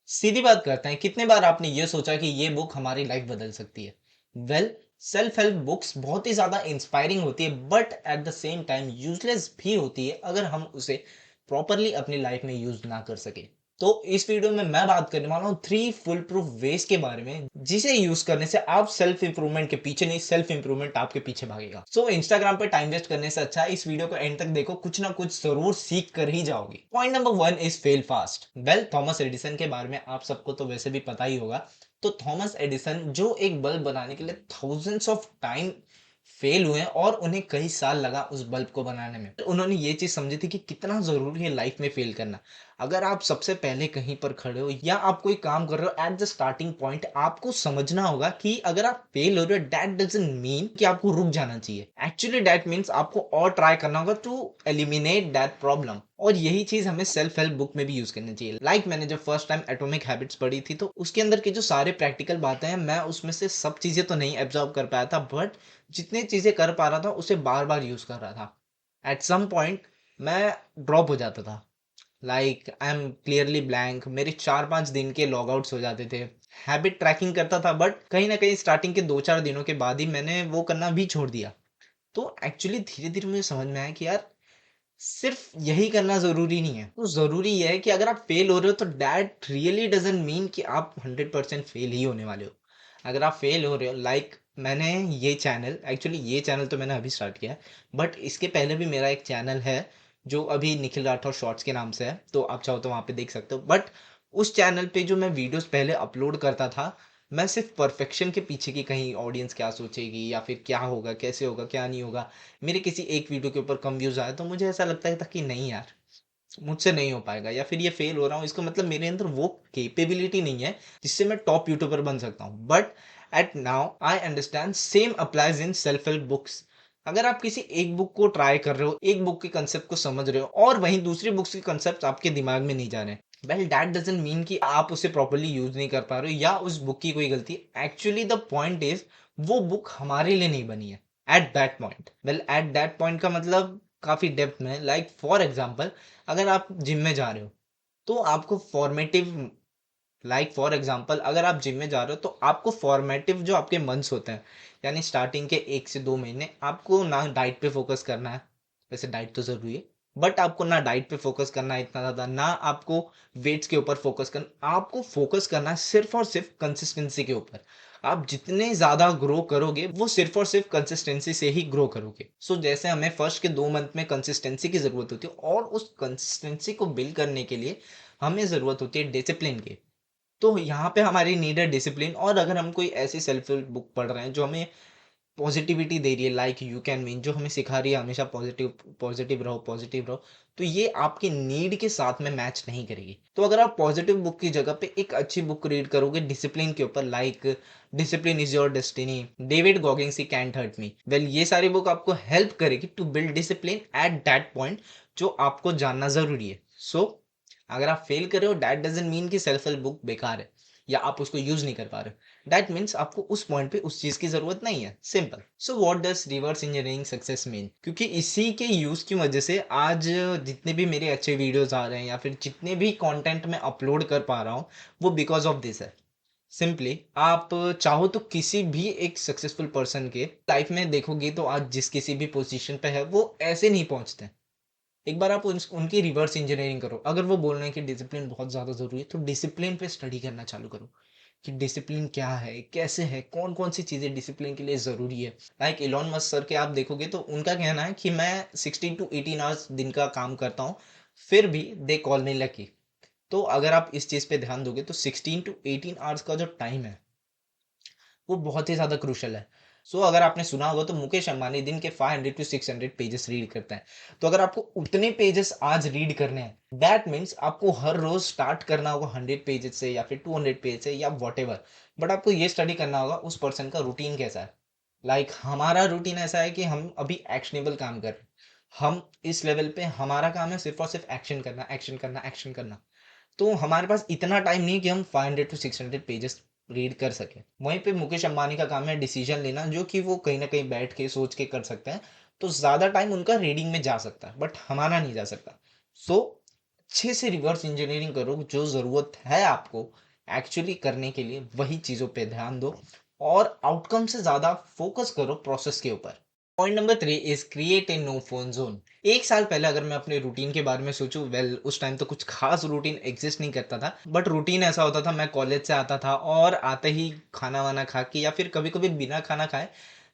सीधी बात करते हैं, कितने बार आपने ये सोचा कि ये बुक हमारी लाइफ बदल सकती है? वेल, सेल्फ हेल्प बुक्स बहुत ही ज़्यादा इंस्पायरिंग होती है but at the same time useless भी होती है अगर हम उसे प्रॉपर्ली अपनी लाइफ में यूज़ ना कर सकें। तो इस वीडियो में मैं बात करने वाला हूँ 3 फुल प्रूफ वेज के बारे में, जिसे यूज़ करने से आप सेल्फ इंप्रूवमेंट के पीछे नहीं, सेल्फ इंप्रूवमेंट आपके पीछे भागेगा। सो इंस्टाग्राम पे टाइम वेस्ट करने से अच्छा है इस वीडियो को एंड तक देखो, कुछ ना कुछ ज़रूर सीख कर ही जाओगे। Point number 1 is fail fast. Well, Thomas Edison के बारे में आप सबको तो वैसे भी पता ही होगा। तो थॉमस एडिसन जो एक बल्ब बनाने के लिए थाउजेंड्स ऑफ टाइम फेल हुए और उन्हें कई साल लगा उस बल्ब को बनाने में। तो उन्होंने ये चीज़ समझी थी कि कितना ज़रूरी है लाइफ में फेल करना। अगर आप सबसे पहले कहीं पर खड़े हो या आप कोई काम कर रहे हो एट द स्टार्टिंग पॉइंट, आपको समझना होगा कि अगर आप फेल हो रहे हो दैट डजंट मीन कि आपको रुक जाना चाहिए। एक्चुअली दैट मीन्स आपको और ट्राई करना होगा टू एलिमिनेट दैट प्रॉब्लम। और यही चीज़ हमें सेल्फ हेल्प बुक में भी यूज़ करनी चाहिए। मैंने जब फर्स्ट टाइम एटॉमिक हैबिट्स पढ़ी थी तो उसके अंदर के जो सारे प्रैक्टिकल बातें हैं, मैं उसमें से सब चीज़ें तो नहीं एब्ज़ॉर्ब कर पाया था बट जितनी चीज़ें कर पा रहा था उसे बार-बार यूज़ कर रहा था। एट सम पॉइंट मैं ड्रॉप हो जाता था। आई एम क्लियरली ब्लैंक, मेरे 4-5 दिन के लॉगआउट्स हो जाते थे। हैबिट ट्रैकिंग करता था बट कहीं न कहीं स्टार्टिंग के 2-4 दिनों के बाद ही मैंने वो करना भी छोड़ दिया। तो एक्चुअली धीरे-धीरे मुझे समझ में आया कि यार सिर्फ यही करना ज़रूरी नहीं है। तो ज़रूरी ये है कि अगर आप फेल हो रहे हो तो दैट रियली डज़न्ट मीन कि आप 100% फेल ही होने वाले हो। अगर आप फेल हो रहे हो, मैंने ये चैनल तो मैंने अभी स्टार्ट किया है, बट इसके पहले भी मेरा एक चैनल है जो अभी निखिल राठौर शॉर्ट्स के नाम से है, तो आप चाहो तो वहाँ पे देख सकते हो। बट उस चैनल पे जो मैं वीडियोज़ पहले अपलोड करता था, मैं सिर्फ परफेक्शन के पीछे कि कहीं ऑडियंस क्या सोचेगी या फिर क्या होगा, कैसे होगा, क्या नहीं होगा। मेरे किसी एक वीडियो के ऊपर कम व्यूज़ आए तो मुझे ऐसा लगता था कि नहीं यार, मुझसे नहीं हो पाएगा या फिर ये फेल हो रहा हूँ, इसका मतलब मेरे अंदर वो कैपेबिलिटी नहीं है जिससे मैं टॉप यूट्यूबर बन सकता हूँ। But at now I understand same applies in self help books. अगर आप किसी एक बुक को ट्राई कर रहे हो, एक बुक के कंसेप्ट को समझ रहे हो और वहीं दूसरी बुक्स के कंसेप्ट आपके दिमाग में नहीं जा रहे हैं, वेल दैट डजंट मीन कि आप उसे प्रॉपर्ली यूज नहीं कर पा रहे हो या उस बुक की कोई गलती। एक्चुअली द पॉइंट इज वो बुक हमारे लिए नहीं बनी है eight that point. Eight that point का मतलब काफी डेप्थ में, फॉर एग्जाम्पल, अगर आप जिम में जा रहे हो तो आपको फॉर एग्जाम्पल अगर आप जिम में जा रहे हो तो आपको फॉर्मेटिव जो आपके मंथ्स होते हैं, यानी स्टार्टिंग के 1 से 2 महीने आपको ना डाइट पे फोकस करना है। वैसे डाइट तो जरूरी है बट आपको ना डाइट पे फोकस करना है इतना ज़्यादा, ना आपको वेट्स के ऊपर फोकस करना। आपको फोकस करना है सिर्फ और सिर्फ कंसिस्टेंसी के ऊपर। आप जितने ज़्यादा ग्रो करोगे वो सिर्फ और सिर्फ कंसिस्टेंसी से ही ग्रो करोगे। जैसे हमें फर्स्ट के 2 मंथ में कंसिस्टेंसी की ज़रूरत होती है और उस कंसिस्टेंसी को बिल्ड करने के लिए हमें ज़रूरत होती है डिसिप्लिन की। तो यहाँ पे हमारी नीड है डिसिप्लिन। और अगर हम कोई ऐसी सेल्फ हेल्प बुक पढ़ रहे हैं जो हमें पॉजिटिविटी दे रही है, यू कैन विन, जो हमें सिखा रही है हमेशा पॉजिटिव पॉजिटिव रहो, तो ये आपकी नीड के साथ में मैच नहीं करेगी। तो अगर आप पॉजिटिव बुक की जगह पे एक अच्छी बुक रीड करोगे डिसिप्लिन के ऊपर, discipline is your destiny, David Goggins, he can't hurt me, well ये सारी बुक आपको हेल्प करेगी to build discipline at that point जो आपको जानना जरूरी है। अगर आप फेल कर रहे हो दैट डजंट मीन कि सेल्फ हेल्प बुक बेकार है या आप उसको यूज नहीं कर पा रहे हो। दैट मीन्स आपको उस पॉइंट पे उस चीज की जरूरत नहीं है। Simple. What does reverse engineering success mean? क्योंकि इसी के यूज की वजह से आज जितने भी मेरे अच्छे वीडियोस आ रहे हैं या फिर जितने भी कंटेंट मैं अपलोड कर पा रहा हूँ वो बिकॉज ऑफ दिस है। सिंपली आप चाहो तो किसी भी एक सक्सेसफुल पर्सन के लाइफ में देखोगे तो आज जिस किसी भी पोजीशन पे है वो ऐसे नहीं पहुंचते। एक बार आप उनकी रिवर्स इंजीनियरिंग करो। अगर वो बोल रहे हैं कि डिसिप्लिन बहुत ज़्यादा ज़रूरी है तो डिसिप्लिन पे स्टडी करना चालू करो कि डिसिप्लिन क्या है, कैसे है, कौन कौन सी चीज़ें डिसिप्लिन के लिए ज़रूरी है। इलॉन मस्क सर के आप देखोगे तो उनका कहना है कि मैं 16 to 18 आवर्स दिन का काम करता हूँ, फिर भी दे कॉल मी लकी। तो अगर आप इस चीज़ पे ध्यान दोगे तो 16 to 18 आवर्स का जो टाइम है वो बहुत ही ज़्यादा क्रूशल है। अगर आपने सुना होगा तो मुकेश अंबानी दिन के 500 to 600 पेजेस रीड करते हैं। तो अगर आपको उतने पेजेस आज रीड करने हैं दैट मीन्स आपको हर रोज स्टार्ट करना होगा 100 पेजेस से या फिर 200 पेज से या वॉट एवर। बट आपको ये स्टडी करना होगा उस पर्सन का रूटीन कैसा है। हमारा रूटीन ऐसा है कि हम अभी एक्शनेबल काम कर रहे हैं। हम इस लेवल पे हमारा काम है सिर्फ और सिर्फ एक्शन करना, एक्शन करना, एक्शन करना। तो हमारे पास इतना टाइम नहीं है कि हम 500 to 600 पेजेस रीड कर सकें। वहीं पे मुकेश अंबानी का काम है डिसीजन लेना, जो कि वो कहीं ना कहीं बैठ के सोच के कर सकते हैं। तो ज़्यादा टाइम उनका रीडिंग में जा सकता है बट हमारा नहीं जा सकता। सो अच्छे से रिवर्स इंजीनियरिंग करो, जो ज़रूरत है आपको एक्चुअली करने के लिए, वही चीज़ों पे ध्यान दो और आउटकम से ज़्यादा फ़ोकस करो प्रोसेस के ऊपर। Point number 3 is create a no phone zone. 1 साल पहले अगर मैं अपने रूटीन के बारे में सोचूँ, उस टाइम तो कुछ ख़ास रूटीन एक्ज़िस्ट नहीं करता था। बट रूटीन ऐसा होता था, मैं कॉलेज से आता था और आते ही खाना-वाना खा के या फिर कभी-कभी बिना खाना खाए,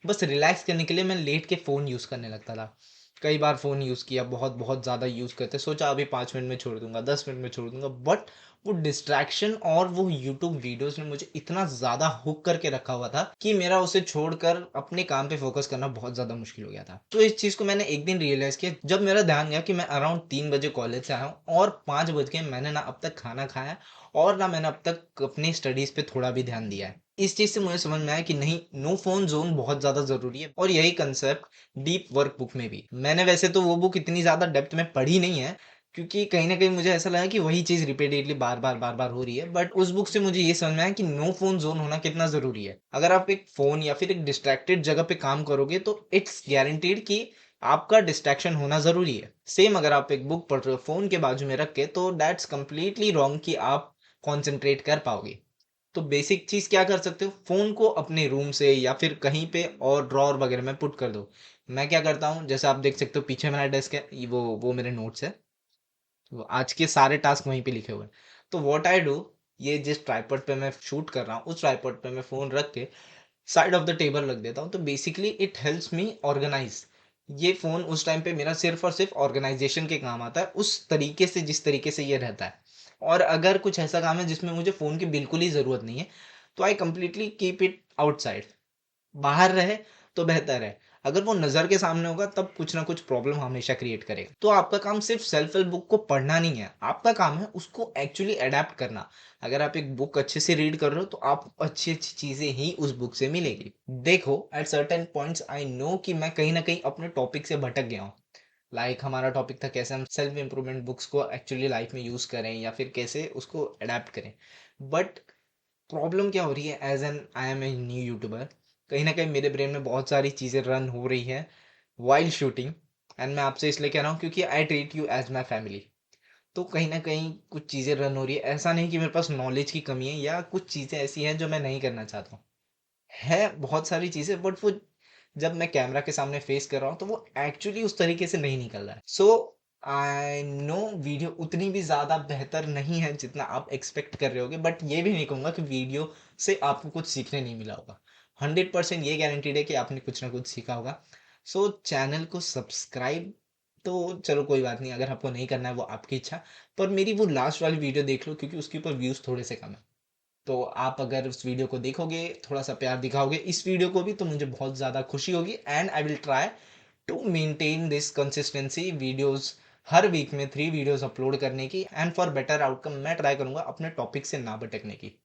बस रिलैक्स करने के लिए मैं लेट के फ़ोन यूज़ करने लगता था। कई बार फ़ोन यूज़ किया, बहुत ज़्यादा यूज़ करते, सोचा अभी 5 मिनट में छोड़ दूँगा, 10 मिनट में छोड़ दूँगा, बट वो डिस्ट्रैक्शन और वो यूट्यूब वीडियोज़ ने मुझे इतना ज़्यादा हुक करके रखा हुआ था कि मेरा उसे छोड़कर अपने काम पे फ़ोकस करना बहुत ज़्यादा मुश्किल हो गया था। तो इस चीज़ को मैंने एक दिन रियलाइज़ किया, जब मेरा ध्यान गया कि मैं अराउंड 3 बजे कॉलेज से आया हूँ और 5 बज गए, मैंने ना अब तक खाना खाया और ना मैंने अब तक अपनी स्टडीज़ पे थोड़ा भी ध्यान दिया है। इस चीज़ से मुझे समझ में आया कि नहीं, नो फ़ोन ज़ोन बहुत ज़्यादा ज़रूरी है और यही कंसेप्ट डीप वर्क बुक में भी। मैंने वैसे तो वो बुक इतनी ज़्यादा डेप्थ में पढ़ी नहीं है, क्योंकि कहीं न कहीं मुझे ऐसा लगा कि वही चीज़ रिपीटेडली बार-बार हो रही है। बट उस बुक से मुझे ये समझ में आया कि नो फ़ोन ज़ोन होना कितना ज़रूरी है। अगर आप एक फ़ोन या फिर एक डिस्ट्रैक्टेड जगह पे काम करोगे तो इट्स गारंटीड कि आपका डिस्ट्रैक्शन होना ज़रूरी है। सेम अगर आप एक बुक पढ़ रहे हो फ़ोन के बाजू में रख के, तो दैट्स कंप्लीटली रॉन्ग कि आप कॉन्संट्रेट कर पाओगे। तो बेसिक चीज़ क्या कर सकते हो? फ़ोन को अपने रूम से या फिर कहीं पे और ड्रॉवर वगैरह में पुट कर दो। मैं क्या करता हूँ, जैसे आप देख सकते हो पीछे मेरा डेस्क है, ये वो मेरे नोट्स है। वो आज के सारे टास्क वहीं पे लिखे हुए हैं। तो व्हाट आई डू, ये जिस ट्राइपॉड पे मैं शूट कर रहा हूँ, उस ट्राइपॉड पे मैं फ़ोन रख के साइड ऑफ द टेबल रख देता हूँ। तो basically it helps me organise. ये फ़ोन उस टाइम पे मेरा सिर्फ़ और सिर्फ़ ऑर्गेनाइज़ेशन के काम आता है, उस तरीके से जिस तरीके से ये रहता है। और अगर कुछ ऐसा काम है जिसमें मुझे फ़ोन की बिल्कुल ही ज़रूरत नहीं है, तो I completely keep it outside. बाहर रहे तो बेहतर है। अगर वो नज़र के सामने होगा तब कुछ ना कुछ प्रॉब्लम हमेशा क्रिएट करेगा। तो आपका काम सिर्फ़ सेल्फ हेल्प बुक को पढ़ना नहीं है, आपका काम है उसको एक्चुअली अडैप्ट करना। अगर आप एक बुक अच्छे से रीड कर रहे हो तो आपको अच्छी-अच्छी चीज़ें ही उस बुक से मिलेगी। देखो, at certain points I know कि मैं कहीं न कहीं अपने टॉपिक से भटक गया हूँ। लाइक हमारा टॉपिक था कैसे हम सेल्फ इम्प्रूवमेंट बुक्स को एक्चुअली लाइफ़ में यूज़ करें या फिर कैसे उसको अडैप्ट करें। बट प्रॉब्लम क्या हो रही है, as an I am a new YouTuber, कहीं न कहीं मेरे ब्रेन में बहुत सारी चीज़ें रन हो रही हैं व्हाइल शूटिंग, एंड मैं आपसे इसलिए कह रहा हूँ क्योंकि I treat you as my family. तो कहीं न कहीं कुछ चीज़ें रन हो रही है। ऐसा नहीं कि मेरे पास नॉलेज की कमी है या कुछ चीज़ें ऐसी हैं जो मैं नहीं करना चाहता हूँ। है बहुत सारी चीज़ें, बट वो जब मैं कैमरा के सामने फेस कर रहा हूँ तो वो एक्चुअली उस तरीके से नहीं निकल रहा है। सो आई नो वीडियो उतनी भी ज़्यादा बेहतर नहीं है जितना आप एक्सपेक्ट कर रहे होगे, बट ये भी नहीं कहूँगा कि वीडियो से आपको कुछ सीखने नहीं मिला होगा। 100% ये गारंटीड है कि आपने कुछ ना कुछ सीखा होगा। सो चैनल को सब्सक्राइब तो चलो कोई बात नहीं, अगर आपको नहीं करना है वो आपकी इच्छा। पर मेरी वो लास्ट वाली वीडियो देख लो क्योंकि उसके ऊपर व्यूज़ थोड़े से कम है। तो आप अगर उस वीडियो को देखोगे, थोड़ा-सा प्यार दिखाओगे इस वीडियो को भी, तो मुझे बहुत ज़्यादा खुशी होगी and I will try to maintain this consistency videos, हर वीक में 3 वीडियोज़ अपलोड करने की, एंड फॉर बेटर आउटकम मैं ट्राई करूँगा अपने टॉपिक से ना भटकने की।